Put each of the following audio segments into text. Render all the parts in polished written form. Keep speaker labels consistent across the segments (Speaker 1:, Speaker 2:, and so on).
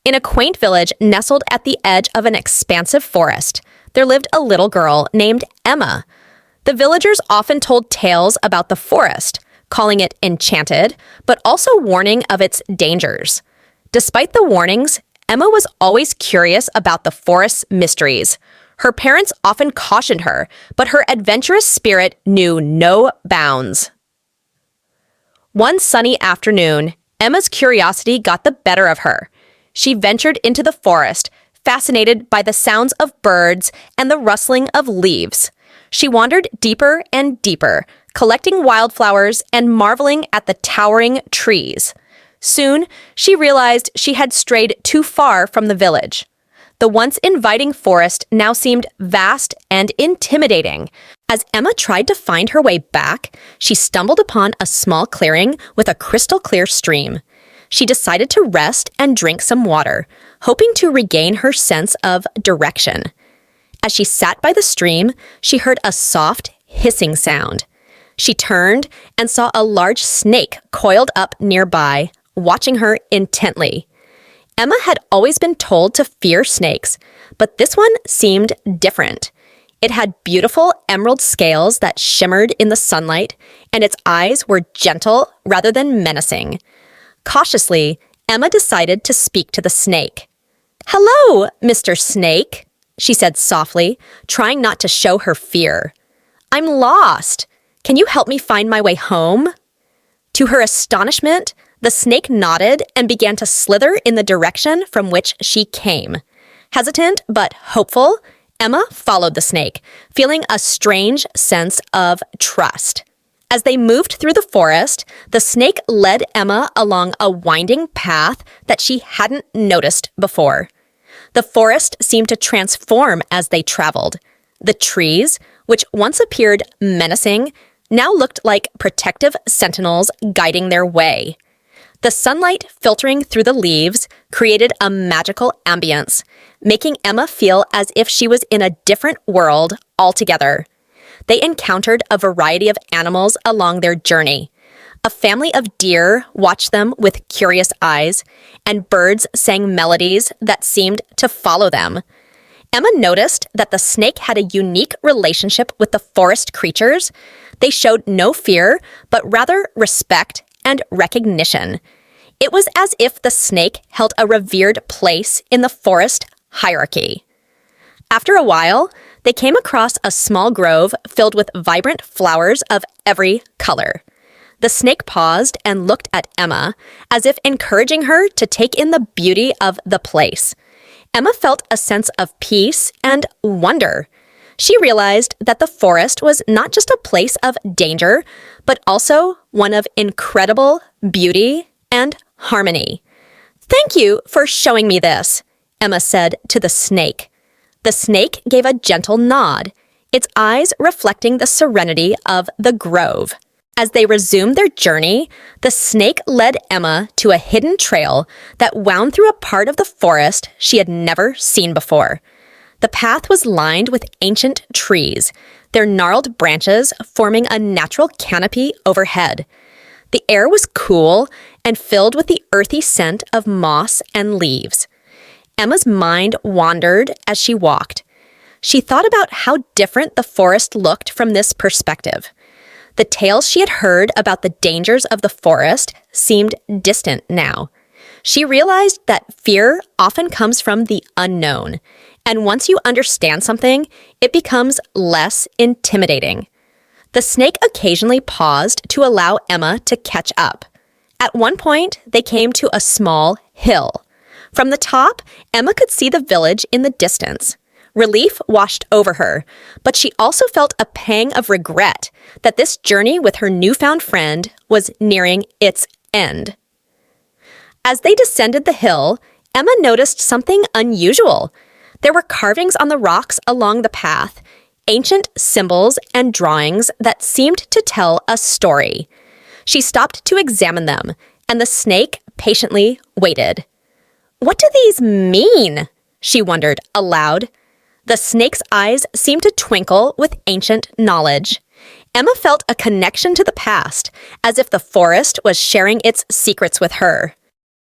Speaker 1: In a quaint village nestled at the edge of an expansive forest, there lived a little girl named Emma. The villagers often told tales about the forest, calling it enchanted, but also warning of its dangers. Despite the warnings, Emma was always curious about the forest's mysteries. Her parents often cautioned her, but her adventurous spirit knew no bounds. One sunny afternoon, Emma's curiosity got the better of her. She ventured into the forest, fascinated by the sounds of birds and the rustling of leaves. She wandered deeper and deeper, collecting wildflowers and marveling at the towering trees. Soon, she realized she had strayed too far from the village. The once inviting forest now seemed vast and intimidating. As Emma tried to find her way back, she stumbled upon a small clearing with a crystal-clear stream. She decided to rest and drink some water, hoping to regain her sense of direction. As she sat by the stream, she heard a soft, hissing sound. She turned and saw a large snake coiled up nearby, watching her intently. Emma had always been told to fear snakes, but this one seemed different. It had beautiful emerald scales that shimmered in the sunlight, and its eyes were gentle rather than menacing. Cautiously, Emma decided to speak to the snake. "Hello, Mr. Snake," she said softly, trying not to show her fear. "I'm lost. Can you help me find my way home?" To her astonishment, the snake nodded and began to slither in the direction from which she came. Hesitant but hopeful, Emma followed the snake, feeling a strange sense of trust. As they moved through the forest, the snake led Emma along a winding path that she hadn't noticed before. The forest seemed to transform as they traveled. The trees, which once appeared menacing, now looked like protective sentinels guiding their way. The sunlight filtering through the leaves created a magical ambience, making Emma feel as if she was in a different world altogether. They encountered a variety of animals along their journey. A family of deer watched them with curious eyes, and birds sang melodies that seemed to follow them. Emma noticed that the snake had a unique relationship with the forest creatures. They showed no fear, but rather respect and recognition. It was as if the snake held a revered place in the forest hierarchy. After a while, they came across a small grove filled with vibrant flowers of every color. The snake paused and looked at Emma, as if encouraging her to take in the beauty of the place. Emma felt a sense of peace and wonder. She realized that the forest was not just a place of danger, but also one of incredible beauty and harmony. "Thank you for showing me this," Emma said to the snake. The snake gave a gentle nod, its eyes reflecting the serenity of the grove. As they resumed their journey, the snake led Emma to a hidden trail that wound through a part of the forest she had never seen before. The path was lined with ancient trees, their gnarled branches forming a natural canopy overhead. The air was cool and filled with the earthy scent of moss and leaves. Emma's mind wandered as she walked. She thought about how different the forest looked from this perspective. The tales she had heard about the dangers of the forest seemed distant now. She realized that fear often comes from the unknown, and once you understand something, it becomes less intimidating. The snake occasionally paused to allow Emma to catch up. At one point, they came to a small hill. From the top, Emma could see the village in the distance. Relief washed over her, but she also felt a pang of regret that this journey with her newfound friend was nearing its end. As they descended the hill, Emma noticed something unusual. There were carvings on the rocks along the path, ancient symbols and drawings that seemed to tell a story. She stopped to examine them, and the snake patiently waited. "What do these mean?" she wondered aloud. The snake's eyes seemed to twinkle with ancient knowledge. Emma felt a connection to the past, as if the forest was sharing its secrets with her.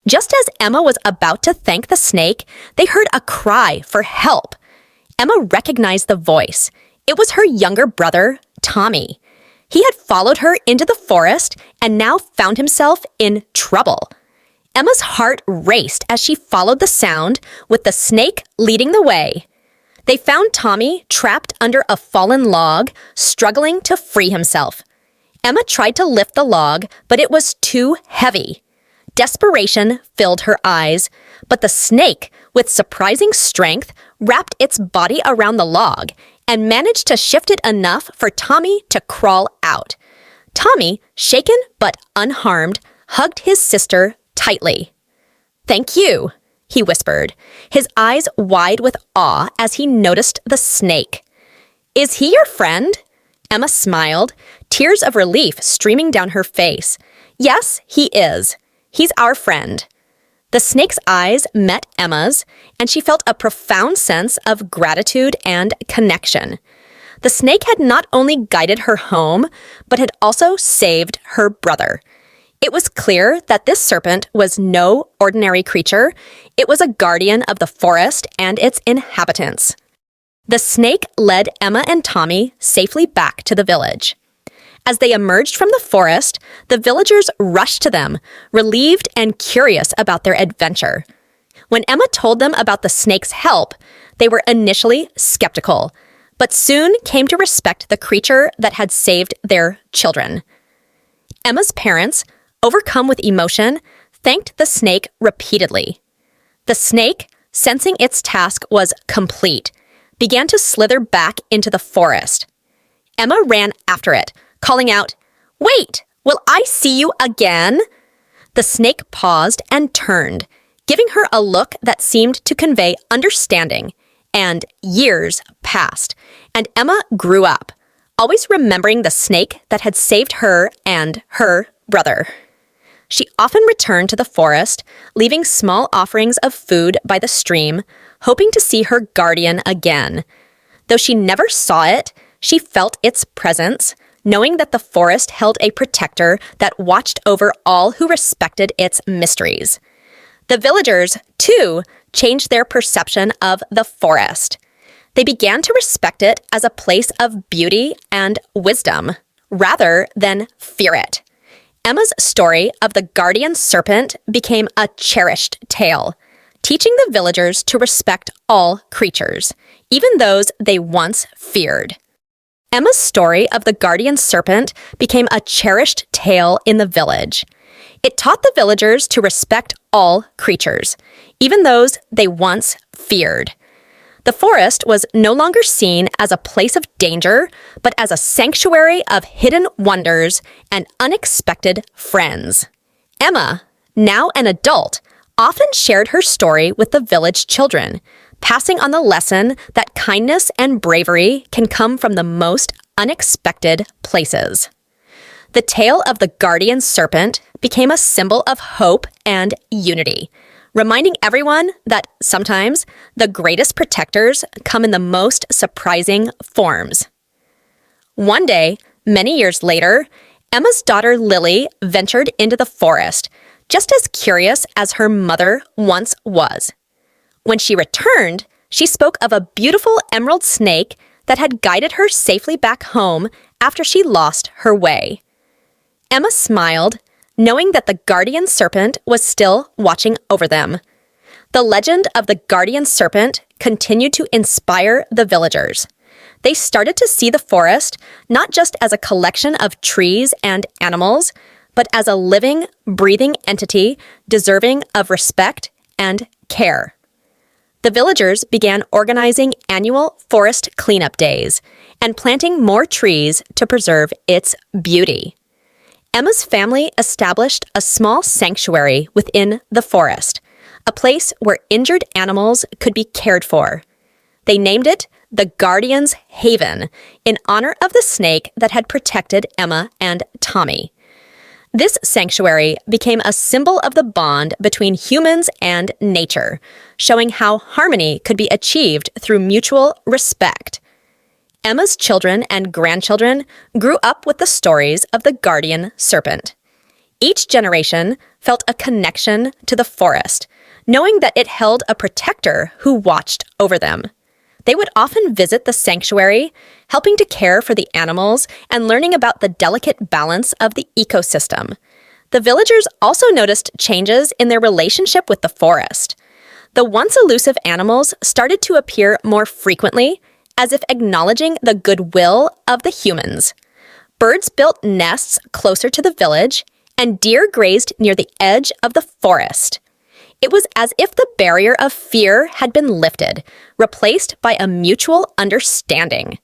Speaker 1: Just as Emma was about to thank the snake, they heard a cry for help. Emma recognized the voice. It was her younger brother, Tommy. He had followed her into the forest and now found himself in trouble. Emma's heart raced as she followed the sound, with the snake leading the way. They found Tommy trapped under a fallen log, struggling to free himself. Emma tried to lift the log, but it was too heavy. Desperation filled her eyes, but the snake, with surprising strength, wrapped its body around the log and managed to shift it enough for Tommy to crawl out. Tommy, shaken but unharmed, hugged his sister tightly. "Thank you," he whispered, his eyes wide with awe as he noticed the snake. "Is he your friend?" Emma smiled, tears of relief streaming down her face. "Yes, he is. He's our friend." The snake's eyes met Emma's, and she felt a profound sense of gratitude and connection. The snake had not only guided her home, but had also saved her brother. It was clear that this serpent was no ordinary creature. It was a guardian of the forest and its inhabitants. The snake led Emma and Tommy safely back to the village. As they emerged from the forest, the villagers rushed to them, relieved and curious about their adventure. When Emma told them about the snake's help, they were initially skeptical, but soon came to respect the creature that had saved their children. Emma's parents, overcome with emotion, thanked the snake repeatedly. The snake, sensing its task was complete, began to slither back into the forest. Emma ran after it, calling out, "Wait, will I see you again?" The snake paused and turned, giving her a look that seemed to convey understanding, and years passed, and Emma grew up, always remembering the snake that had saved her and her brother. She often returned to the forest, leaving small offerings of food by the stream, hoping to see her guardian again. Though she never saw it, she felt its presence, knowing that the forest held a protector that watched over all who respected its mysteries. The villagers, too, changed their perception of the forest. They began to respect it as a place of beauty and wisdom, rather than fear it. Emma's story of the guardian serpent became a cherished tale, teaching the villagers to respect all creatures, even those they once feared. Emma's story of the guardian serpent became a cherished tale in the village. It taught the villagers to respect all creatures, even those they once feared. The forest was no longer seen as a place of danger, but as a sanctuary of hidden wonders and unexpected friends. Emma, now an adult, often shared her story with the village children, passing on the lesson that kindness and bravery can come from the most unexpected places. The tale of the guardian serpent became a symbol of hope and unity, reminding everyone that sometimes the greatest protectors come in the most surprising forms. One day, many years later, Emma's daughter Lily ventured into the forest, just as curious as her mother once was. When she returned, she spoke of a beautiful emerald snake that had guided her safely back home after she lost her way. Emma smiled, knowing that the guardian serpent was still watching over them. The legend of the guardian serpent continued to inspire the villagers. They started to see the forest not just as a collection of trees and animals, but as a living, breathing entity deserving of respect and care. The villagers began organizing annual forest cleanup days and planting more trees to preserve its beauty. Emma's family established a small sanctuary within the forest, a place where injured animals could be cared for. They named it the Guardian's Haven in honor of the snake that had protected Emma and Tommy. This sanctuary became a symbol of the bond between humans and nature, showing how harmony could be achieved through mutual respect. Emma's children and grandchildren grew up with the stories of the guardian serpent. Each generation felt a connection to the forest, knowing that it held a protector who watched over them. They would often visit the sanctuary, helping to care for the animals and learning about the delicate balance of the ecosystem. The villagers also noticed changes in their relationship with the forest. The once elusive animals started to appear more frequently, as if acknowledging the goodwill of the humans. Birds built nests closer to the village, and deer grazed near the edge of the forest. It was as if the barrier of fear had been lifted, replaced by a mutual understanding.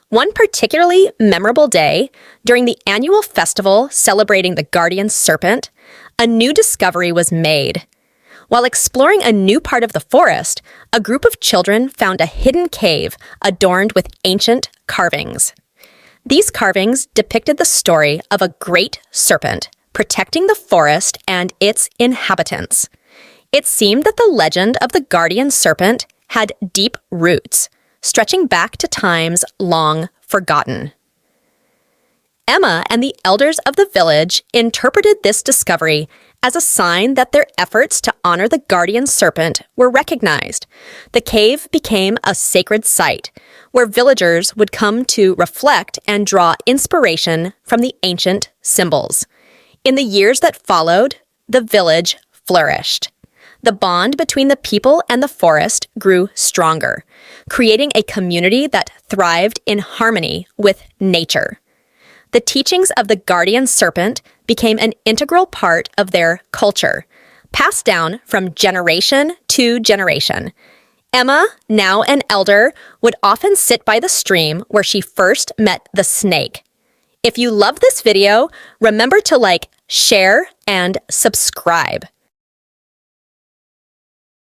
Speaker 1: One particularly memorable day, during the annual festival celebrating the guardian serpent, a new discovery was made. While exploring a new part of the forest, a group of children found a hidden cave adorned with ancient carvings. These carvings depicted the story of a great serpent protecting the forest and its inhabitants. It seemed that the legend of the guardian serpent had deep roots, stretching back to times long forgotten. Emma and the elders of the village interpreted this discovery as a sign that their efforts to honor the guardian serpent were recognized. The cave became a sacred site, where villagers would come to reflect and draw inspiration from the ancient symbols. In the years that followed, the village flourished. The bond between the people and the forest grew stronger, creating a community that thrived in harmony with nature. The teachings of the guardian serpent became an integral part of their culture, passed down from generation to generation. Emma, now an elder, would often sit by the stream where she first met the snake. If you love this video, remember to like, share, and subscribe.